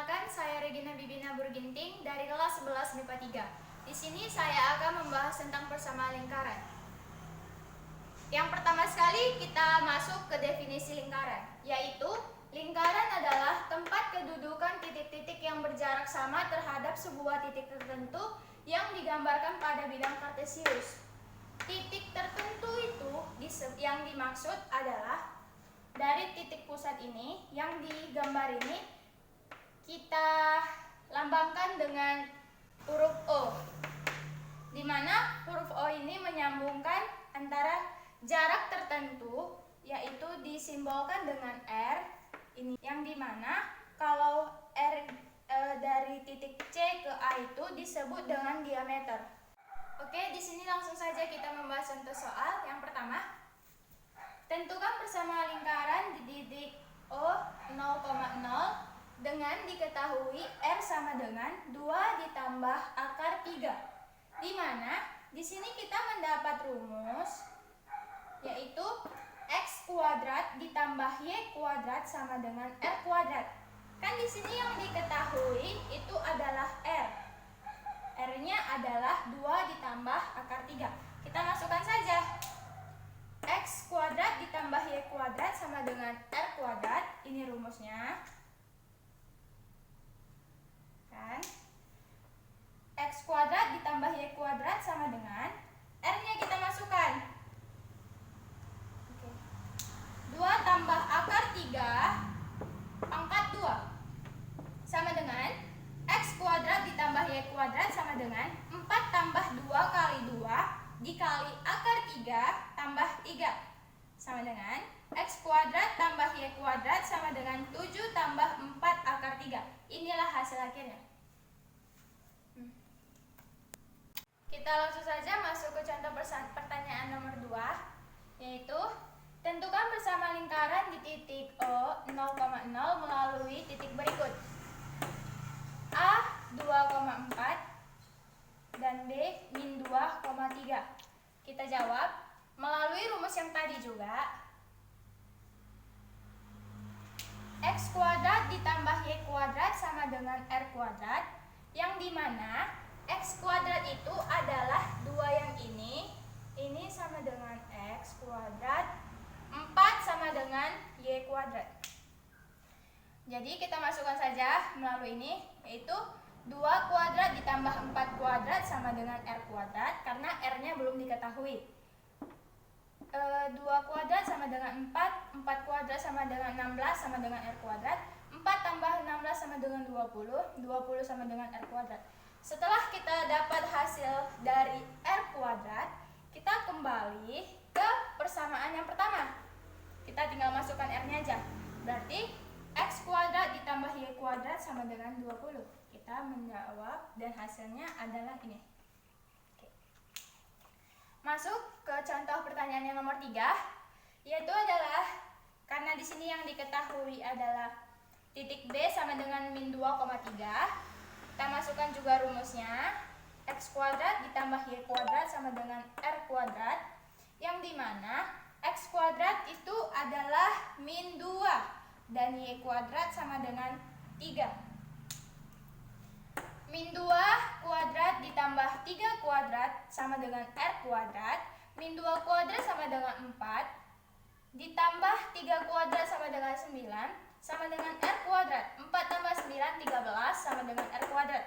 Perkenalkan, saya Regina Bibina Burginting dari kelas 11 MIPA 3. Di sini saya akan membahas tentang persamaan lingkaran. Yang pertama sekali kita masuk ke definisi lingkaran, yaitu lingkaran adalah tempat kedudukan titik-titik yang berjarak sama terhadap sebuah titik tertentu yang digambarkan pada bidang kartesius. Titik tertentu itu yang dimaksud adalah dari titik pusat ini yang digambar ini kita lambangkan dengan huruf O, di mana huruf O ini menyambungkan antara jarak tertentu, yaitu disimbolkan dengan R ini, yang dimana kalau R dari titik C ke A itu disebut dengan diameter. Oke, di sini langsung saja kita membahas contoh soal. Yang pertama, tentukan persamaan lingkaran di titik O 0,0 dengan diketahui R sama dengan 2 ditambah akar 3, di mana di sini kita mendapat rumus yaitu X kuadrat ditambah Y kuadrat sama dengan R kuadrat. Kan di sini yang diketahui itu adalah R. R-nya adalah 2 ditambah akar 3. Kita masukkan saja. X kuadrat ditambah Y kuadrat sama dengan R kuadrat. Ini rumusnya. Kan? X kuadrat ditambah Y kuadrat sama dengan R-nya kita masukkan. Oke. 2 tambah akar 3 pangkat 2 sama dengan X kuadrat ditambah Y kuadrat sama dengan 4 tambah 2 kali 2 dikali akar 3 tambah 3 sama dengan X kuadrat tambah Y kuadrat sama dengan 7 tambah 4 akar 3. Inilah hasil akhirnya. Kita langsung saja masuk ke contoh pertanyaan nomor 2, yaitu tentukan persamaan lingkaran di titik O 0,0 melalui titik berikut. A 2,4 dan B min 2,3. Kita jawab melalui rumus yang tadi juga. X kuadrat ditambah Y kuadrat sama dengan R kuadrat, yang dimana X kuadrat itu adalah 2 yang ini sama dengan X kuadrat, 4 sama dengan Y kuadrat. Jadi kita masukkan saja melalui ini, yaitu 2 kuadrat ditambah 4 kuadrat sama dengan R kuadrat, karena R-nya belum diketahui. 2 kuadrat sama dengan 4, 4 kuadrat sama dengan 16 sama dengan R kuadrat, 4 tambah 16 sama dengan 20, 20 sama dengan R kuadrat. Setelah kita dapat hasil dari R kuadrat, kita kembali ke persamaan yang pertama. Kita tinggal masukkan R-nya aja. Berarti X kuadrat ditambah Y kuadrat sama dengan 20. Kita menjawab dan hasilnya adalah ini. Masuk ke contoh pertanyaan yang nomor 3, yaitu adalah karena di sini yang diketahui adalah titik B sama dengan min 2,3. Kita masukkan juga rumusnya. X kuadrat ditambah Y kuadrat sama dengan R kuadrat, yang dimana X kuadrat itu adalah min 2 dan Y kuadrat sama dengan 3. Min 2 kuadrat ditambah 3 kuadrat sama dengan R kuadrat. Min 2 kuadrat sama dengan 4. Ditambah 3 kuadrat sama dengan 9 sama dengan R kuadrat. 4 tambah 9, 13 sama dengan R kuadrat.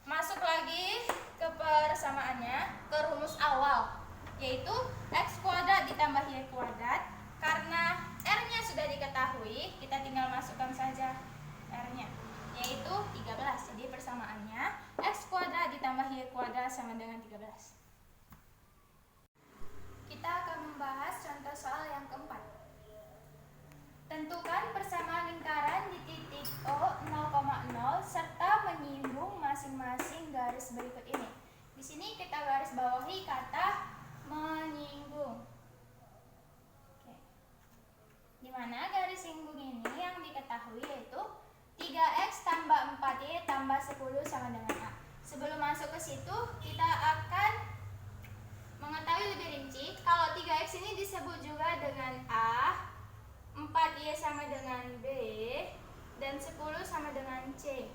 Masuk lagi ke persamaannya, ke rumus awal, yaitu X kuadrat ditambah Y kuadrat. Karena R-nya sudah diketahui, kita tinggal masukkan saja R-nya, yaitu 13. Jadi persamaannya X kuadrat ditambah Y kuadrat sama dengan 13. Kita akan membahas contoh soal yang keempat. Tentukan persamaan lingkaran di titik O 0,0 serta menyinggung masing-masing garis berikut ini. Di sini kita garis bawahi kata menyinggung. Oke. Di mana garis singgung ini yang diketahui yaitu 3X tambah 4Y tambah 10 sama dengan A. Sebelum masuk ke situ, kita akan mengetahui lebih rinci kalau 3X ini disebut juga dengan A, 4Y sama dengan B, dan 10 sama dengan C.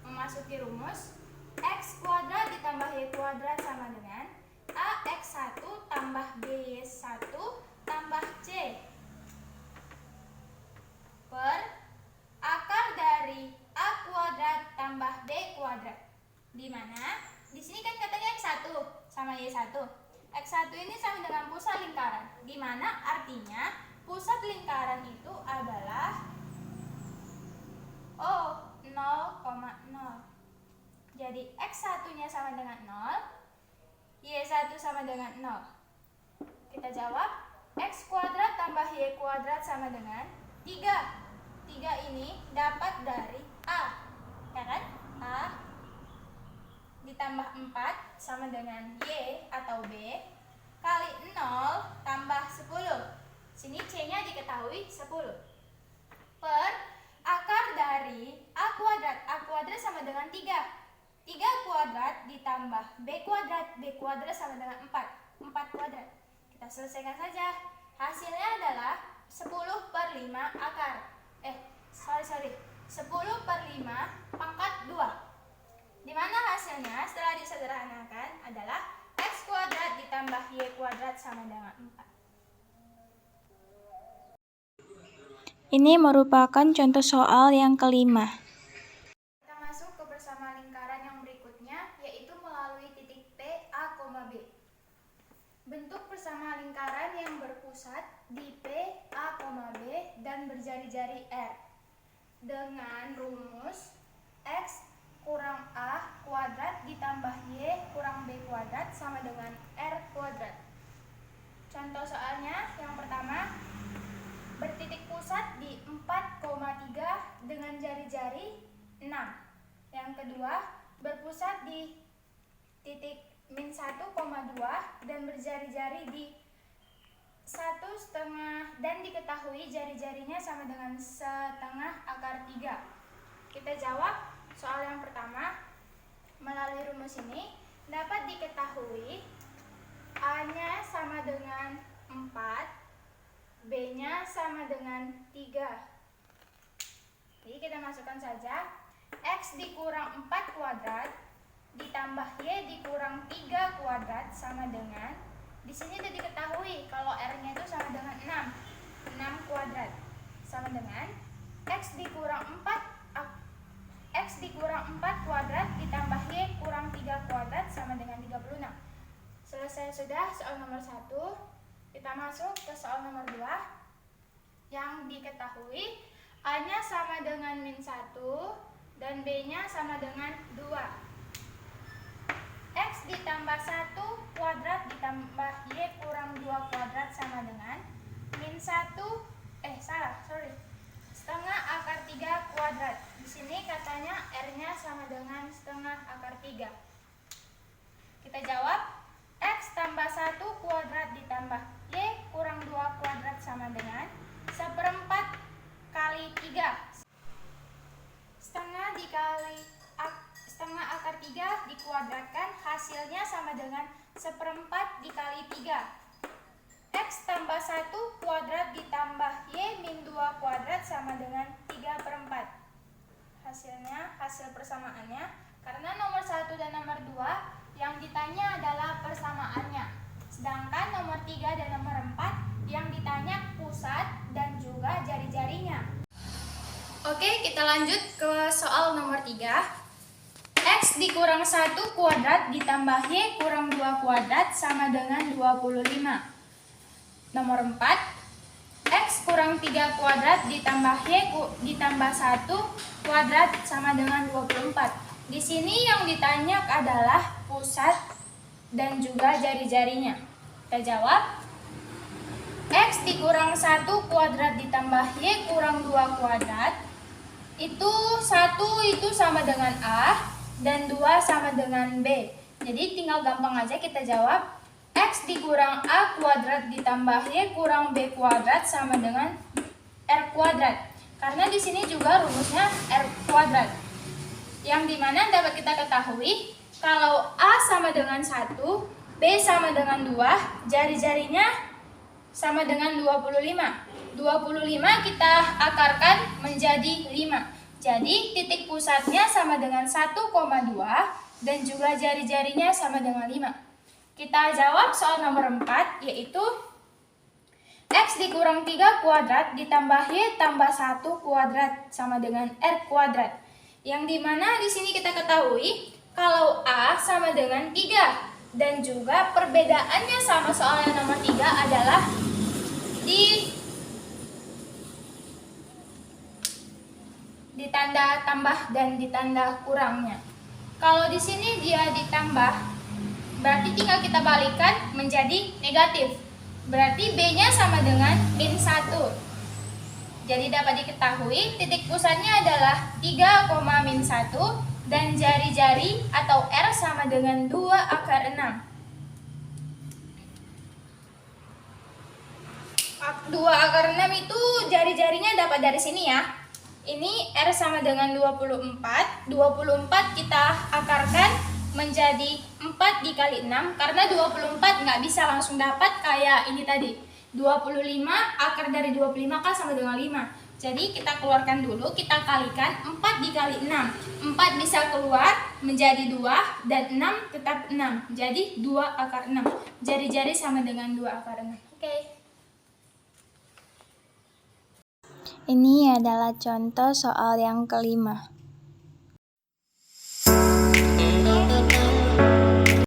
Memasuki rumus, X kuadrat ditambah Y kuadrat sama dengan AX1 tambah BY1 tambah C per akar dari A kuadrat tambah B kuadrat. Di mana di sini kan katanya X1 sama Y1. X1 ini sama dengan pusat lingkaran, di mana artinya pusat lingkaran itu adalah O 0,0. Jadi X1-nya sama dengan 0, Y1 sama dengan 0. Kita jawab X kuadrat tambah Y kuadrat sama dengan 3. 3 ini dapat dari A, ya kan? A ditambah 4 sama dengan Y atau B kali 0 tambah 10. Sini C-nya diketahui 10. Per akar dari A kuadrat. A kuadrat sama dengan 3. 3 kuadrat ditambah B kuadrat. B kuadrat sama dengan 4. 4 kuadrat. Kita selesaikan saja. Hasilnya adalah 10 per 5 akar. 10 per 5 pangkat 2. Dimana hasilnya setelah disederhanakan adalah X kuadrat ditambah Y kuadrat sama dengan 4. Ini merupakan contoh soal yang kelima. Kita masuk ke persamaan lingkaran yang berikutnya, yaitu melalui titik P, A, B. Bentuk persamaan lingkaran yang berpusat di P, A, B dan berjari-jari R dengan rumus X kurang A kuadrat ditambah Y kurang B kuadrat sama dengan R kuadrat. Contoh soalnya yang pertama, bertitik pusat di 4,3 dengan jari-jari 6. Yang kedua, berpusat di titik min 1,2 dan berjari-jari di 1,5 dan diketahui jari-jarinya sama dengan setengah akar 3. Kita jawab soal yang pertama. Melalui rumus ini dapat diketahui A-nya sama dengan 4, B-nya sama dengan 3. Jadi kita masukkan saja X dikurang 4 kuadrat ditambah Y dikurang 3 kuadrat sama dengan, di sini sudah diketahui kalau R-nya itu sama dengan 6 kuadrat sama dengan X dikurang 4 kuadrat ditambah Y kurang 3 kuadrat sama dengan 36. Selesai sudah soal nomor 1. Kita masuk ke soal nomor 2 yang diketahui A-nya sama dengan min 1 dan B-nya sama dengan 2. X ditambah 1 kuadrat ditambah Y kurang 2 kuadrat sama dengan min 1, setengah akar 3 kuadrat. Di sini katanya R-nya sama dengan setengah akar 3. Kita jawab X tambah 1 kuadrat ditambah Y kurang 2 kuadrat sama dengan 1/4 kali 3. Setengah akar 3 dikuadratkan, hasilnya sama dengan 1/4 dikali 3. X tambah 1 kuadrat ditambah Y min 2 kuadrat sama dengan 3/4. Hasilnya, hasil persamaannya, karena nomor 1 dan nomor 2 yang ditanya adalah persamaannya. Sedangkan nomor 3 dan nomor 4 yang ditanya pusat dan juga jari-jarinya. Oke, kita lanjut ke soal nomor 3. X dikurang 1 kuadrat ditambah Y kurang 2 kuadrat sama dengan 25. Nomor 4, X kurang 3 kuadrat ditambah Y ditambah 1 kuadrat sama dengan 24. Di sini yang ditanya adalah pusat dan juga jari-jarinya. Kita jawab X dikurang 1 kuadrat ditambah Y kurang 2 kuadrat. Itu 1 itu sama dengan A dan 2 sama dengan B. Jadi tinggal gampang aja kita jawab X dikurang A kuadrat ditambah Y kurang B kuadrat sama dengan R kuadrat. Karena di sini juga rumusnya R kuadrat. Yang dimana dapat kita ketahui kalau A sama dengan 1, B sama dengan 2, jari-jarinya sama dengan 25. 25 kita akarkan menjadi 5. Jadi titik pusatnya sama dengan 1,2 dan juga jari-jarinya sama dengan 5. Kita jawab soal nomor 4, yaitu X dikurang 3 kuadrat ditambah Y tambah 1 kuadrat sama dengan R kuadrat. Yang dimana di sini kita ketahui kalau A sama dengan 3. Dan juga perbedaannya sama soal yang nomor 3 adalah di tanda tambah dan di tanda kurangnya. Kalau di sini dia ditambah, berarti tinggal kita balikan menjadi negatif. Berarti B-nya sama dengan min 1. Jadi dapat diketahui titik pusatnya adalah 3,-1 dan jari-jari atau R sama dengan 2 akar 6. 2 akar 6 itu jari-jarinya dapat dari sini ya. Ini R sama dengan 24. 24 kita akarkan menjadi 4 dikali 6. Karena 24 nggak bisa langsung dapat kayak ini tadi. 25 akar dari 25 kan sama dengan 5. Jadi kita keluarkan dulu, kita kalikan 4 dikali 6. 4 bisa keluar menjadi 2 dan 6 tetap 6. Jadi 2 akar 6. Jari-jari sama dengan 2 akar 6. Oke. Ini adalah contoh soal yang kelima.